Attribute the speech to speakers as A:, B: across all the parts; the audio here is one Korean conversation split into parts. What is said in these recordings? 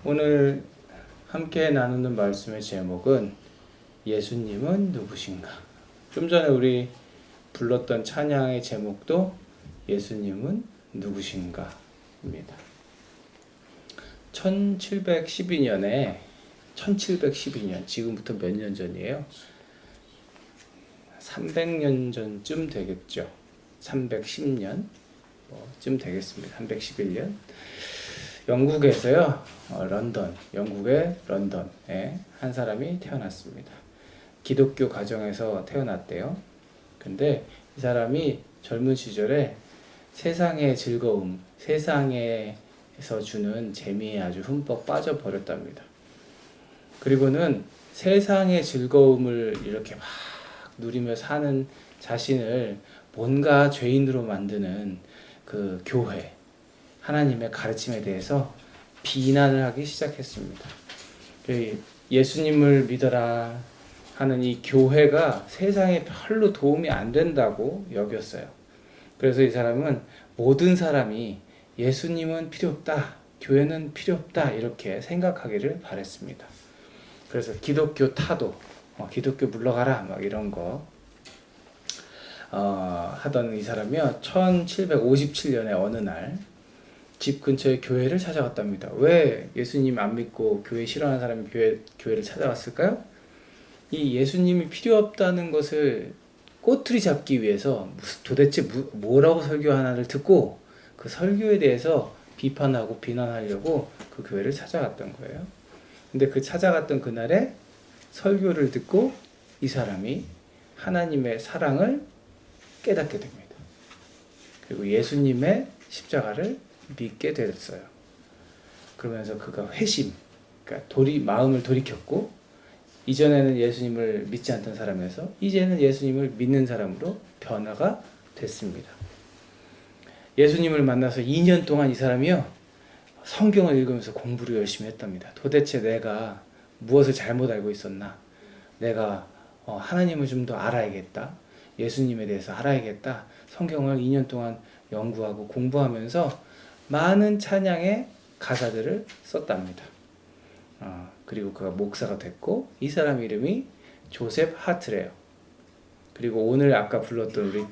A: 오늘 함께 나누는 말씀의 제목은 예수님은 누구신가? 좀 전에 우리 불렀던 찬양의 제목도 예수님은 누구신가? 입니다. 1712년, 지금부터 몇 년 전이에요? 300년 전쯤 되겠죠. 310년 쯤 되겠습니다. 311년. 영국에서요, 영국의 런던에 한 사람이 태어났습니다. 기독교 가정에서 태어났대요. 근데 이 사람이 젊은 시절에 세상의 즐거움, 세상에서 주는 재미에 아주 흠뻑 빠져버렸답니다. 그리고는 세상의 즐거움을 이렇게 막 누리며 사는 자신을 뭔가 죄인으로 만드는 그 교회, 하나님의 가르침에 대해서 비난을 하기 시작했습니다. 예수님을 믿어라 하는 이 교회가 세상에 별로 도움이 안 된다고 여겼어요. 그래서 이 사람은 모든 사람이 예수님은 필요 없다, 교회는 필요 없다 이렇게 생각하기를 바랬습니다. 그래서 기독교 타도, 기독교 물러가라 막 이런 거 하던 이 사람이요, 1757년에 어느 날 집 근처의 교회를 찾아갔답니다. 왜 예수님 안 믿고 교회 싫어하는 사람이 교회를 찾아갔을까요? 이 예수님이 필요 없다는 것을 꼬투리 잡기 위해서 도대체 뭐라고 설교하나를 듣고 그 설교에 대해서 비판하고 비난하려고 그 교회를 찾아갔던 거예요. 근데 그 찾아갔던 그날에 설교를 듣고 이 사람이 하나님의 사랑을 깨닫게 됩니다. 그리고 예수님의 십자가를 믿게 됐어요. 그러면서 그가 그러니까 마음을 돌이켰고, 이전에는 예수님을 믿지 않던 사람에서 이제는 예수님을 믿는 사람으로 변화가 됐습니다. 예수님을 만나서 2년 동안 이 사람이요, 성경을 읽으면서 공부를 열심히 했답니다. 도대체 내가 무엇을 잘못 알고 있었나? 내가 하나님을 좀 더 알아야겠다. 예수님에 대해서 알아야겠다. 성경을 2년 동안 연구하고 공부하면서 많은 찬양의 가사들을 썼답니다. 그리고 그가 목사가 됐고, 이 사람 이름이 조셉 하트래요. 그리고 오늘 아까 불렀던 우리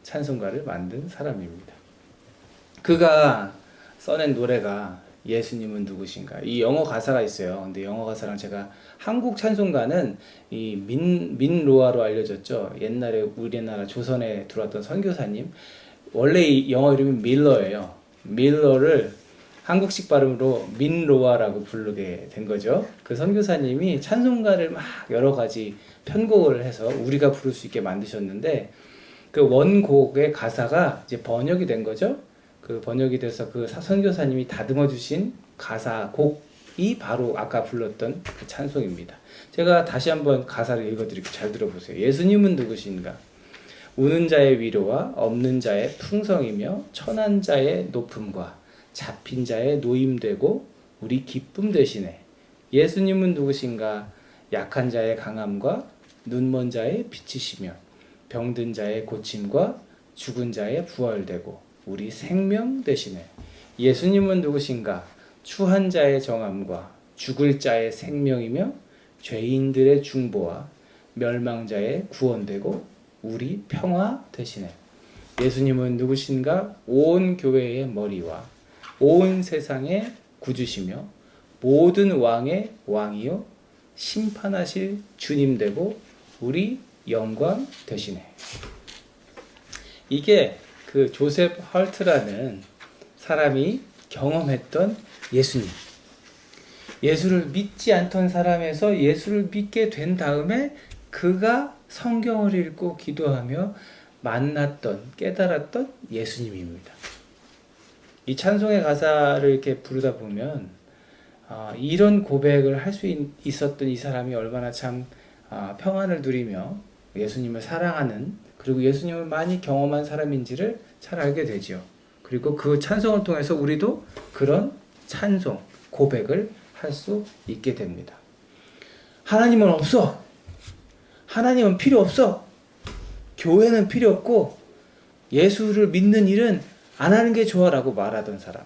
A: 찬송가를 만든 사람입니다. 그가 써낸 노래가 예수님은 누구신가? 이 영어 가사가 있어요. 근데 영어 가사랑 제가 한국 찬송가는 이 민로아로 알려졌죠. 옛날에 우리나라 조선에 들어왔던 선교사님, 원래 이 영어 이름이 밀러예요. 밀러를 한국식 발음으로 민로아라고 부르게 된 거죠. 그 선교사님이 찬송가를 막 여러 가지 편곡을 해서 우리가 부를 수 있게 만드셨는데, 그 원곡의 가사가 이제 번역이 된 거죠. 그 번역이 돼서 그 선교사님이 다듬어 주신 곡이 바로 아까 불렀던 그 찬송입니다. 제가 다시 한번 가사를 읽어드릴게요. 잘 들어보세요. 예수님은 누구신가? 우는 자의 위로와 없는 자의 풍성이며 천한 자의 높음과 잡힌 자의 노임되고 우리 기쁨 되시네. 예수님은 누구신가? 약한 자의 강함과 눈먼 자의 빛이시며 병든 자의 고침과 죽은 자의 부활되고 우리 생명 되시네. 예수님은 누구신가? 추한 자의 정함과 죽을 자의 생명이며 죄인들의 중보와 멸망자의 구원되고 우리 평화 되시네. 예수님은 누구신가? 온 교회의 머리와 온 세상의 구주시며 모든 왕의 왕이요 심판하실 주님 되고 우리 영광 되시네. 이게 그 조셉 헐트라는 사람이 경험했던 예수님. 예수를 믿지 않던 사람에서 예수를 믿게 된 다음에 그가 성경을 읽고 기도하며 깨달았던 예수님입니다. 이 찬송의 가사를 이렇게 부르다 보면 이런 고백을 할 수 있었던 이 사람이 얼마나 참 평안을 누리며 예수님을 사랑하는, 그리고 예수님을 많이 경험한 사람인지를 잘 알게 되죠. 그리고 그 찬송을 통해서 우리도 그런 찬송, 고백을 할 수 있게 됩니다. 하나님은 없어. 하나님은 필요 없어. 교회는 필요 없고 예수를 믿는 일은 안 하는 게 좋아라고 말하던 사람.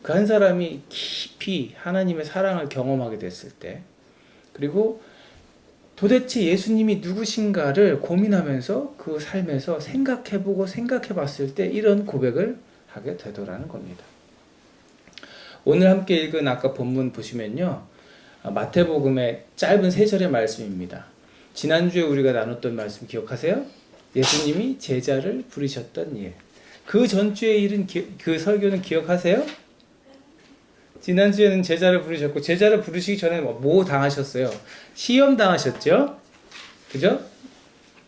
A: 그 한 사람이 깊이 하나님의 사랑을 경험하게 됐을 때, 그리고 도대체 예수님이 누구신가를 고민하면서 그 삶에서 생각해보고 생각해봤을 때 이런 고백을 하게 되더라는 겁니다. 오늘 함께 읽은 아까 본문 보시면요, 마태복음의 짧은 3절의 말씀입니다. 지난주에 우리가 나눴던 말씀 기억하세요? 예수님이 제자를 부르셨던 일. 그 전주에 일은 그 설교는 기억하세요? 지난주에는 제자를 부르셨고, 제자를 부르시기 전에 뭐 당하셨어요? 시험 당하셨죠? 그죠?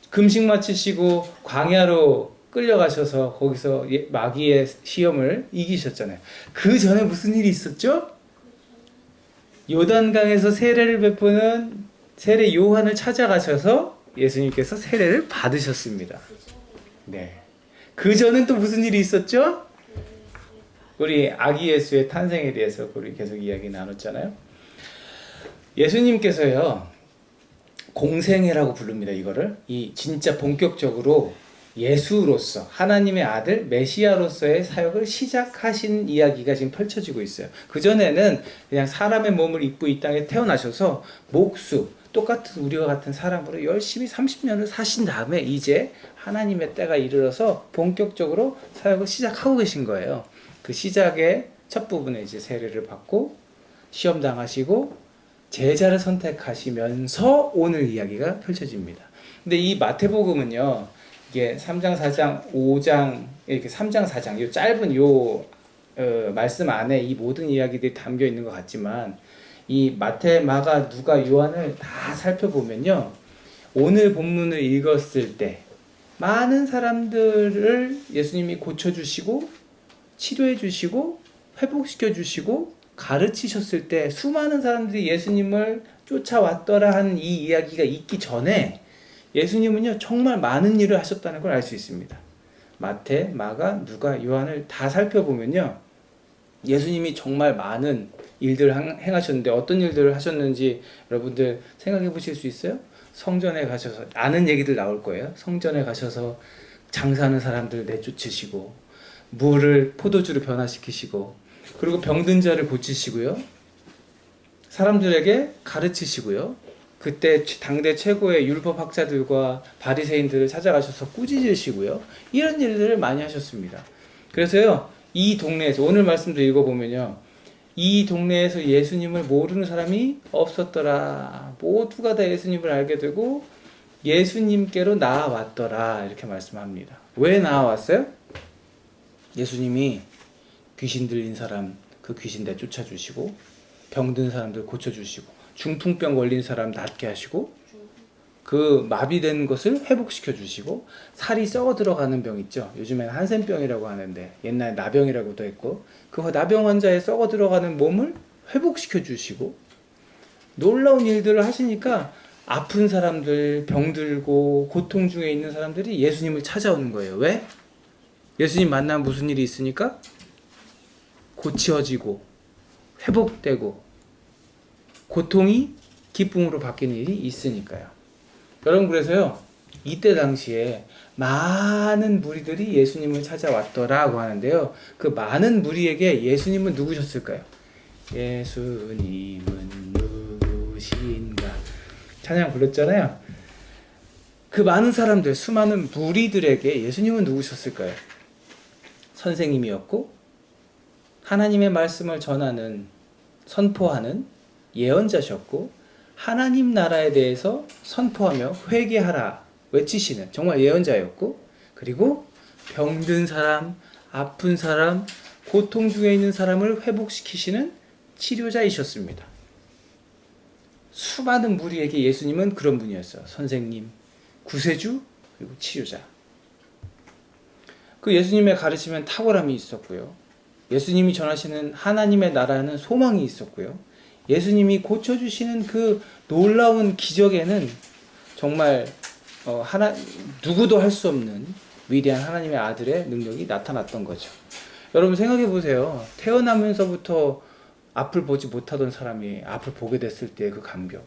A: 금식 마치시고 광야로 끌려가셔서 거기서 마귀의 시험을 이기셨잖아요. 그 전에 무슨 일이 있었죠? 요단강에서 세례를 베푸는 세례 요한을 찾아가셔서 예수님께서 세례를 받으셨습니다. 네. 그 전엔 또 무슨 일이 있었죠? 우리 아기 예수의 탄생에 대해서 우리 계속 이야기 나눴잖아요. 예수님께서요, 공생애라고 부릅니다. 이거를 이 진짜 본격적으로 예수로서 하나님의 아들 메시아로서의 사역을 시작하신 이야기가 지금 펼쳐지고 있어요. 그전에는 그냥 사람의 몸을 입고 이 땅에 태어나셔서 목수, 똑같은 우리와 같은 사람으로 열심히 30년을 사신 다음에 이제 하나님의 때가 이르러서 본격적으로 사역을 시작하고 계신 거예요. 그 시작의 첫 부분에 이제 세례를 받고 시험 당하시고 제자를 선택하시면서 오늘 이야기가 펼쳐집니다. 근데 이 마태복음은요, 이게 3장, 4장, 5장, 이렇게 3장, 4장, 이 짧은 말씀 안에 이 모든 이야기들이 담겨 있는 것 같지만, 이 마태, 마가, 누가, 요한을 다 살펴보면요, 오늘 본문을 읽었을 때 많은 사람들을 예수님이 고쳐주시고 치료해주시고 회복시켜주시고 가르치셨을 때 수많은 사람들이 예수님을 쫓아왔더라 하는 이 이야기가 있기 전에 예수님은요, 정말 많은 일을 하셨다는 걸 알 수 있습니다. 마태, 마가, 누가, 요한을 다 살펴보면요, 예수님이 정말 많은 일들을 행하셨는데 어떤 일들을 하셨는지 여러분들 생각해 보실 수 있어요? 성전에 가셔서, 아는 얘기들 나올 거예요. 성전에 가셔서 장사하는 사람들 내쫓으시고 물을 포도주로 변화시키시고, 그리고 병든 자를 고치시고요, 사람들에게 가르치시고요, 그때 당대 최고의 율법학자들과 바리새인들을 찾아가셔서 꾸짖으시고요, 이런 일들을 많이 하셨습니다. 그래서요, 이 동네에서 오늘 말씀도 읽어보면요, 이 동네에서 예수님을 모르는 사람이 없었더라. 모두가 다 예수님을 알게 되고 예수님께로 나아왔더라, 이렇게 말씀합니다. 왜 나아왔어요? 예수님이 귀신 들린 사람 그 귀신 내쫓아주시고, 병든 사람들 고쳐주시고, 중풍병 걸린 사람 낫게 하시고, 그 마비된 것을 회복시켜 주시고, 살이 썩어 들어가는 병 있죠. 요즘엔 한센병이라고 하는데 옛날에 나병이라고도 했고, 그 나병 환자의 썩어 들어가는 몸을 회복시켜 주시고, 놀라운 일들을 하시니까 아픈 사람들, 병들고 고통 중에 있는 사람들이 예수님을 찾아오는 거예요. 왜? 예수님 만나면 무슨 일이 있으니까? 고치어지고 회복되고 고통이 기쁨으로 바뀌는 일이 있으니까요. 여러분, 그래서요, 이때 당시에 많은 무리들이 예수님을 찾아왔더라고 하는데요, 그 많은 무리에게 예수님은 누구셨을까요? 예수님은 누구신가 찬양 불렀잖아요. 그 많은 사람들, 수많은 무리들에게 예수님은 누구셨을까요? 선생님이었고 하나님의 말씀을 전하는, 선포하는 예언자셨고, 하나님 나라에 대해서 선포하며 회개하라 외치시는 정말 예언자였고, 그리고 병든 사람, 아픈 사람, 고통 중에 있는 사람을 회복시키시는 치료자이셨습니다. 수많은 무리에게 예수님은 그런 분이었어요. 선생님, 구세주, 그리고 치료자. 그 예수님의 가르침엔 탁월함이 있었고요, 예수님이 전하시는 하나님의 나라는 소망이 있었고요, 예수님이 고쳐주시는 그 놀라운 기적에는 정말 누구도 할 수 없는 위대한 하나님의 아들의 능력이 나타났던 거죠. 여러분 생각해 보세요. 태어나면서부터 앞을 보지 못하던 사람이 앞을 보게 됐을 때 그 감격,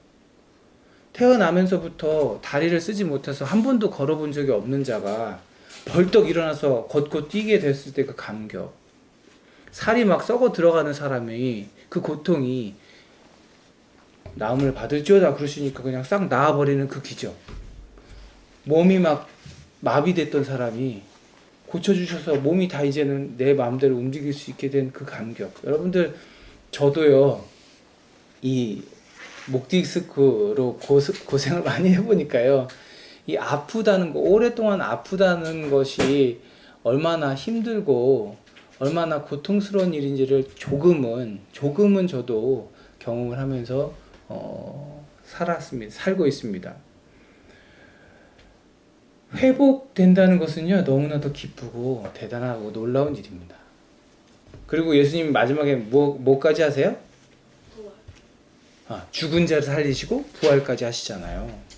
A: 태어나면서부터 다리를 쓰지 못해서 한 번도 걸어본 적이 없는 자가 벌떡 일어나서 걷고 뛰게 됐을 때 그 감격, 살이 막 썩어 들어가는 사람이 그 고통이 나음을 받을지어다 그러시니까 그냥 싹 나아버리는 그 기적. 몸이 막 마비됐던 사람이 고쳐주셔서 몸이 다 이제는 내 마음대로 움직일 수 있게 된 그 감격. 여러분들, 저도요, 이 목 디스크로 고생을 많이 해보니까요, 이 아프다는 거, 오랫동안 아프다는 것이 얼마나 힘들고 얼마나 고통스러운 일인지를 조금은 저도 경험을 하면서 살고 있습니다. 회복된다는 것은요, 너무나도 기쁘고 대단하고 놀라운 일입니다. 그리고 예수님이 마지막에 뭐까지 하세요? 죽은 자를 살리시고 부활까지 하시잖아요.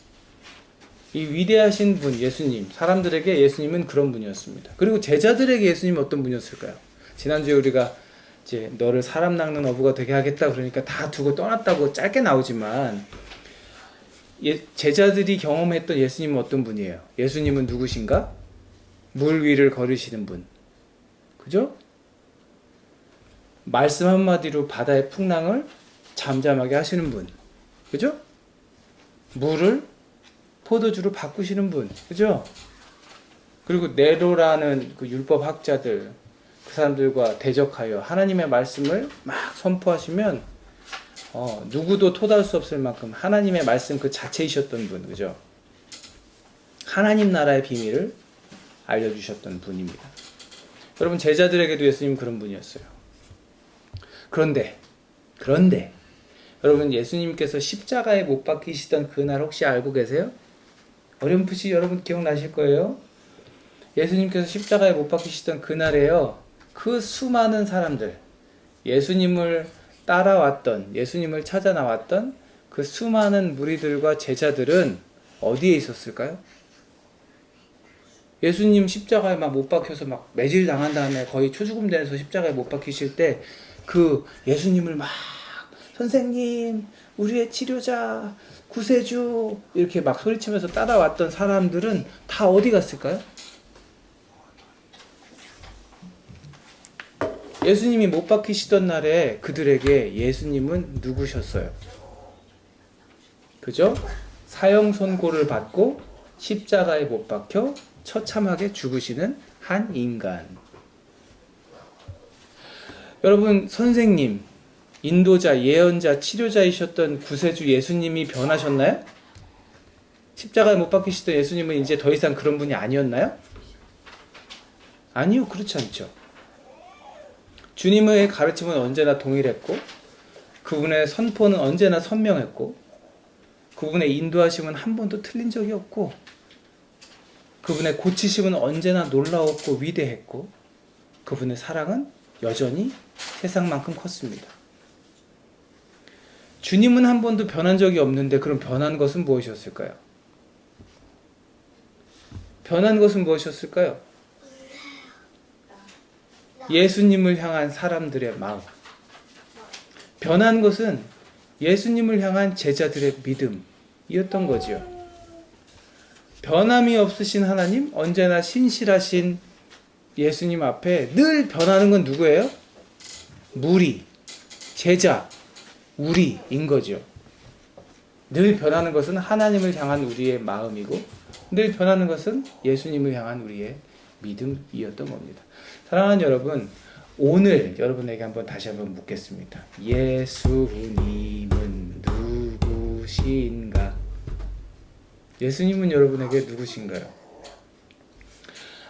A: 이 위대하신 분 예수님, 사람들에게 예수님은 그런 분이었습니다. 그리고 제자들에게 예수님은 어떤 분이었을까요? 지난주에 우리가 이제 너를 사람 낚는 어부가 되게 하겠다 그러니까 다 두고 떠났다고 짧게 나오지만, 제자들이 경험했던 예수님은 어떤 분이에요? 예수님은 누구신가? 물 위를 걸으시는 분. 그죠? 말씀 한마디로 바다의 풍랑을 잠잠하게 하시는 분. 그죠? 물을 포도주로 바꾸시는 분. 그죠? 그리고 네로라는 그 율법 학자들, 그 사람들과 대적하여 하나님의 말씀을 막 선포하시면 누구도 토달할 수 없을 만큼 하나님의 말씀 그 자체이셨던 분. 그죠? 하나님 나라의 비밀을 알려주셨던 분입니다. 여러분, 제자들에게도 예수님 그런 분이었어요. 그런데 여러분, 예수님께서 십자가에 못 박히시던 그날 혹시 알고 계세요? 어렴풋이 여러분 기억나실 거예요. 예수님께서 십자가에 못 박히시던 그날에요, 그 수많은 사람들, 예수님을 따라왔던, 예수님을 찾아 나왔던 그 수많은 무리들과 제자들은 어디에 있었을까요? 예수님 십자가에 막 못 박혀서 막 매질 당한 다음에 거의 초죽음 되면서 십자가에 못 박히실 때 그 예수님을 막 선생님, 우리의 치료자, 구세주 이렇게 막 소리치면서 따라왔던 사람들은 다 어디 갔을까요? 예수님이 못 박히시던 날에 그들에게 예수님은 누구셨어요? 그죠? 사형 선고를 받고 십자가에 못 박혀 처참하게 죽으시는 한 인간. 여러분, 선생님, 인도자, 예언자, 치료자이셨던 구세주 예수님이 변하셨나요? 십자가에 못 박히시던 예수님은 이제 더 이상 그런 분이 아니었나요? 아니요, 그렇지 않죠. 주님의 가르침은 언제나 동일했고, 그분의 선포는 언제나 선명했고, 그분의 인도하심은 한 번도 틀린 적이 없고, 그분의 고치심은 언제나 놀라웠고 위대했고, 그분의 사랑은 여전히 세상만큼 컸습니다. 주님은 한 번도 변한 적이 없는데 그럼 변한 것은 무엇이었을까요? 변한 것은 무엇이었을까요? 예수님을 향한 사람들의 마음. 변한 것은 예수님을 향한 제자들의 믿음이었던 거지요. 변함이 없으신 하나님, 언제나 신실하신 예수님 앞에 늘 변하는 건 누구예요? 무리, 제자, 우리인 거죠. 늘 변하는 것은 하나님을 향한 우리의 마음이고, 늘 변하는 것은 예수님을 향한 우리의 믿음이었던 겁니다. 사랑하는 여러분, 오늘 여러분에게 다시 한번 묻겠습니다. 예수님은 누구신가? 예수님은 여러분에게 누구신가요?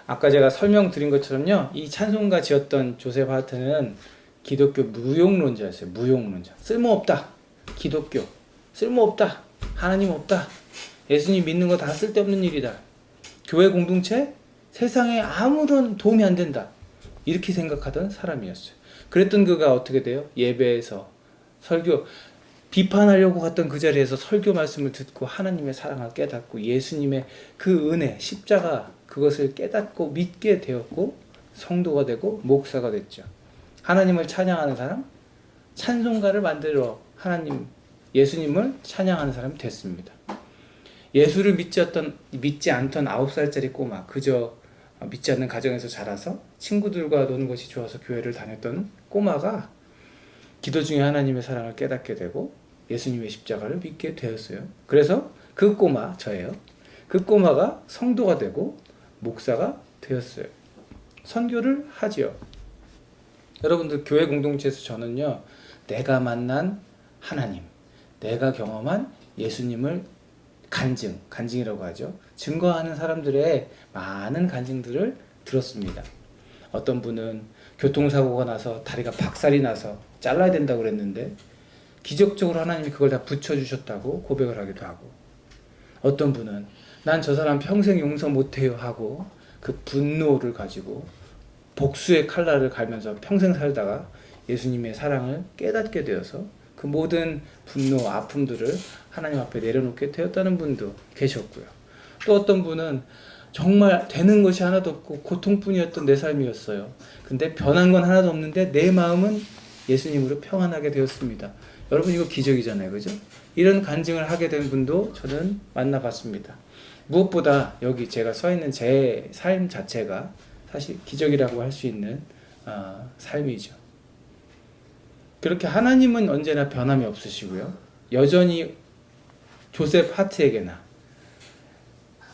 A: 아까 제가 설명드린 것처럼요, 이 찬송가 지었던 조셉 하트는 기독교 무용론자였어요. 무용론자. 쓸모없다. 기독교. 쓸모없다. 하나님 없다. 예수님 믿는 거 다 쓸데없는 일이다. 교회 공동체? 세상에 아무런 도움이 안 된다. 이렇게 생각하던 사람이었어요. 그랬던 그가 어떻게 돼요? 예배에서 설교, 비판하려고 갔던 그 자리에서 설교 말씀을 듣고 하나님의 사랑을 깨닫고 예수님의 그 은혜, 십자가, 그것을 깨닫고 믿게 되었고 성도가 되고 목사가 됐죠. 하나님을 찬양하는 사람, 찬송가를 만들어 예수님을 찬양하는 사람이 됐습니다. 예수를 믿지 않던 9살짜리 꼬마, 그저 믿지 않는 가정에서 자라서 친구들과 노는 것이 좋아서 교회를 다녔던 꼬마가 기도 중에 하나님의 사랑을 깨닫게 되고 예수님의 십자가를 믿게 되었어요. 그래서 그 꼬마, 저예요. 그 꼬마가 성도가 되고 목사가 되었어요. 선교를 하지요. 여러분들 교회 공동체에서 저는요, 내가 만난 하나님, 내가 경험한 예수님을 간증이라고 하죠. 증거하는 사람들의 많은 간증들을 들었습니다. 어떤 분은 교통사고가 나서 다리가 박살이 나서 잘라야 된다고 그랬는데 기적적으로 하나님이 그걸 다 붙여주셨다고 고백을 하기도 하고, 어떤 분은 난 저 사람 평생 용서 못해요 하고 그 분노를 가지고 복수의 칼날을 갈면서 평생 살다가 예수님의 사랑을 깨닫게 되어서 그 모든 분노, 아픔들을 하나님 앞에 내려놓게 되었다는 분도 계셨고요. 또 어떤 분은 정말 되는 것이 하나도 없고 고통뿐이었던 내 삶이었어요. 근데 변한 건 하나도 없는데 내 마음은 예수님으로 평안하게 되었습니다. 여러분, 이거 기적이잖아요, 그죠? 이런 간증을 하게 된 분도 저는 만나봤습니다. 무엇보다 여기 제가 서 있는 제 삶 자체가 사실 기적이라고 할 수 있는 삶이죠. 그렇게 하나님은 언제나 변함이 없으시고요. 여전히 조셉 하트에게나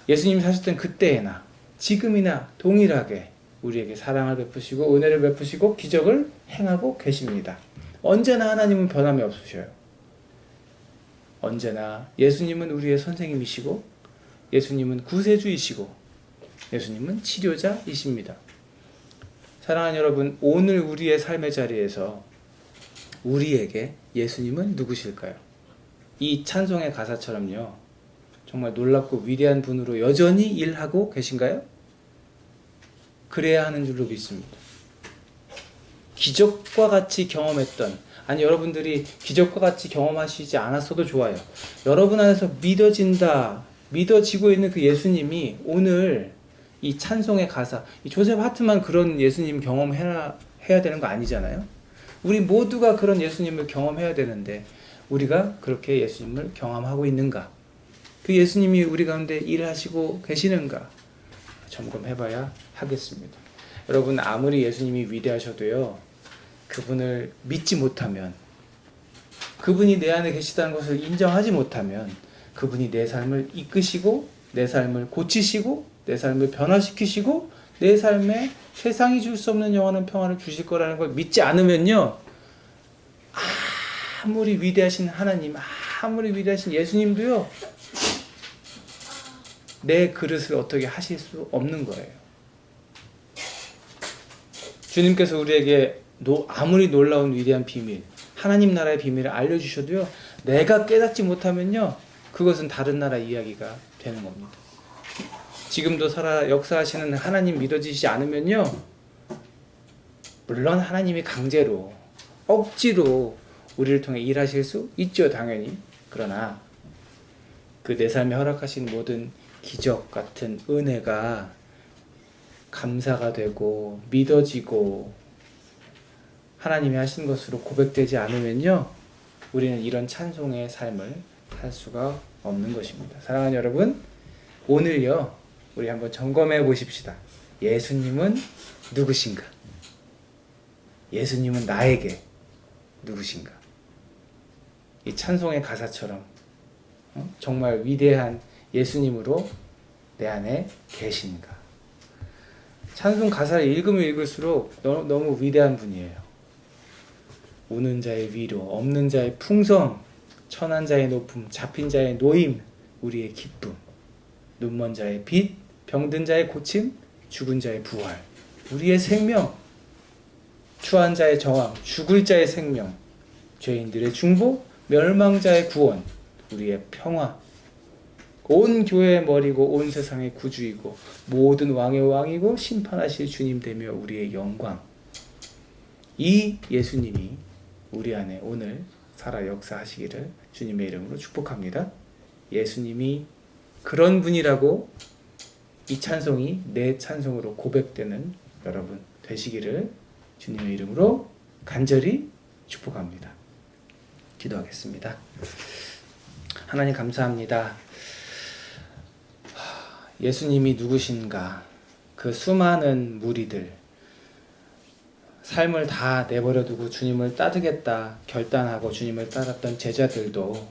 A: 예수님이 사셨던 그때에나 지금이나 동일하게 우리에게 사랑을 베푸시고 은혜를 베푸시고 기적을 행하고 계십니다. 언제나 하나님은 변함이 없으셔요. 언제나 예수님은 우리의 선생님이시고 예수님은 구세주이시고 예수님은 치료자이십니다. 사랑하는 여러분, 오늘 우리의 삶의 자리에서 우리에게 예수님은 누구실까요? 이 찬송의 가사처럼요, 정말 놀랍고 위대한 분으로 여전히 일하고 계신가요? 그래야 하는 줄로 믿습니다. 기적과 같이 경험했던, 아니 여러분들이 기적과 같이 경험하시지 않았어도 좋아요. 여러분 안에서 믿어지고 있는 그 예수님이 오늘 이 찬송의 가사, 이 조셉 하트만 그런 예수님 경험해야 되는 거 아니잖아요. 우리 모두가 그런 예수님을 경험해야 되는데 우리가 그렇게 예수님을 경험하고 있는가? 그 예수님이 우리 가운데 일하시고 계시는가? 점검해봐야 하겠습니다. 여러분, 아무리 예수님이 위대하셔도요, 그분을 믿지 못하면, 그분이 내 안에 계시다는 것을 인정하지 못하면 그분이 내 삶을 이끄시고 내 삶을 고치시고 내 삶을 변화시키시고 내 삶에 세상이 줄 수 없는 영원한 평안을 주실 거라는 걸 믿지 않으면요, 아무리 위대하신 하나님, 아무리 위대하신 예수님도요, 내 그릇을 어떻게 하실 수 없는 거예요. 주님께서 우리에게 아무리 놀라운 위대한 비밀, 하나님 나라의 비밀을 알려주셔도요, 내가 깨닫지 못하면요, 그것은 다른 나라 이야기가 되는 겁니다. 지금도 역사하시는 하나님 믿어지시지 않으면요, 물론 하나님이 강제로, 억지로 우리를 통해 일하실 수 있죠, 당연히. 그러나 그 내 삶에 허락하신 모든 기적 같은 은혜가 감사가 되고 믿어지고 하나님이 하신 것으로 고백되지 않으면요, 우리는 이런 찬송의 삶을 살 수가 없는 것입니다. 사랑하는 여러분, 오늘요, 우리 한번 점검해 보십시다. 예수님은 누구신가? 예수님은 나에게 누구신가? 이 찬송의 가사처럼 정말 위대한 예수님으로 내 안에 계신가? 찬송 가사를 읽으면 읽을수록 너무 위대한 분이에요. 우는 자의 위로, 없는 자의 풍성, 천한 자의 높음, 잡힌 자의 노임, 우리의 기쁨, 눈먼 자의 빛, 병든 자의 고침, 죽은 자의 부활, 우리의 생명, 추한 자의 저항, 죽을 자의 생명, 죄인들의 중보, 멸망자의 구원, 우리의 평화, 온 교회의 머리고 온 세상의 구주이고 모든 왕의 왕이고 심판하실 주님 되며 우리의 영광. 이 예수님이 우리 안에 오늘 살아 역사하시기를 주님의 이름으로 축복합니다. 예수님이 그런 분이라고 이 찬송이 내 찬송으로 고백되는 여러분 되시기를 주님의 이름으로 간절히 축복합니다. 기도하겠습니다. 하나님 감사합니다. 예수님이 누구신가? 그 수많은 무리들, 삶을 다 내버려 두고 주님을 따르겠다 결단하고 주님을 따랐던 제자들도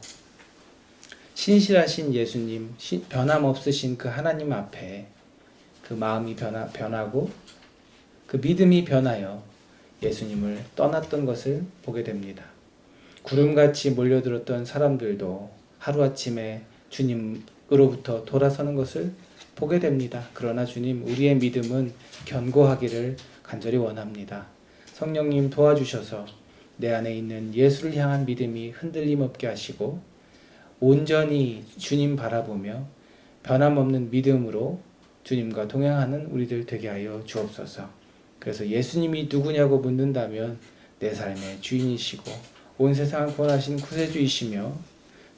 A: 신실하신 예수님, 변함없으신 그 하나님 앞에 그 마음이 변하고 그 믿음이 변하여 예수님을 떠났던 것을 보게 됩니다. 구름같이 몰려들었던 사람들도 하루아침에 주님으로부터 돌아서는 것을 보게 됩니다. 그러나 주님, 우리의 믿음은 견고하기를 간절히 원합니다. 성령님 도와주셔서 내 안에 있는 예수를 향한 믿음이 흔들림 없게 하시고 온전히 주님 바라보며 변함없는 믿음으로 주님과 동행하는 우리들 되게 하여 주옵소서. 그래서 예수님이 누구냐고 묻는다면 내 삶의 주인이시고 온 세상을 구원하신 구세주이시며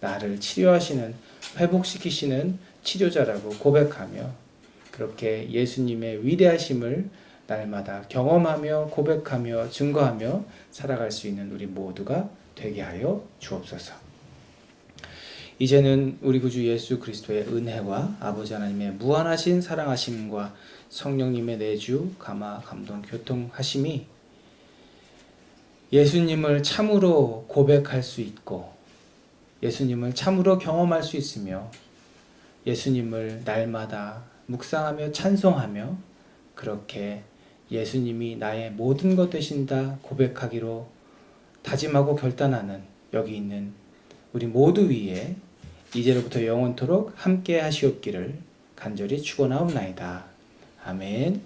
A: 나를 치료하시는, 회복시키시는 치료자라고 고백하며 그렇게 예수님의 위대하심을 날마다 경험하며 고백하며 증거하며 살아갈 수 있는 우리 모두가 되게 하여 주옵소서. 이제는 우리 구주 예수 그리스도의 은혜와 아버지 하나님의 무한하신 사랑하심과 성령님의 내주, 감화, 감동, 교통하심이 예수님을 참으로 고백할 수 있고 예수님을 참으로 경험할 수 있으며 예수님을 날마다 묵상하며 찬송하며 그렇게 예수님이 나의 모든 것 되신다 고백하기로 다짐하고 결단하는 여기 있는 우리 모두 위에 이제로부터 영원토록 함께 하시옵기를 간절히 축원하옵나이다. 아멘.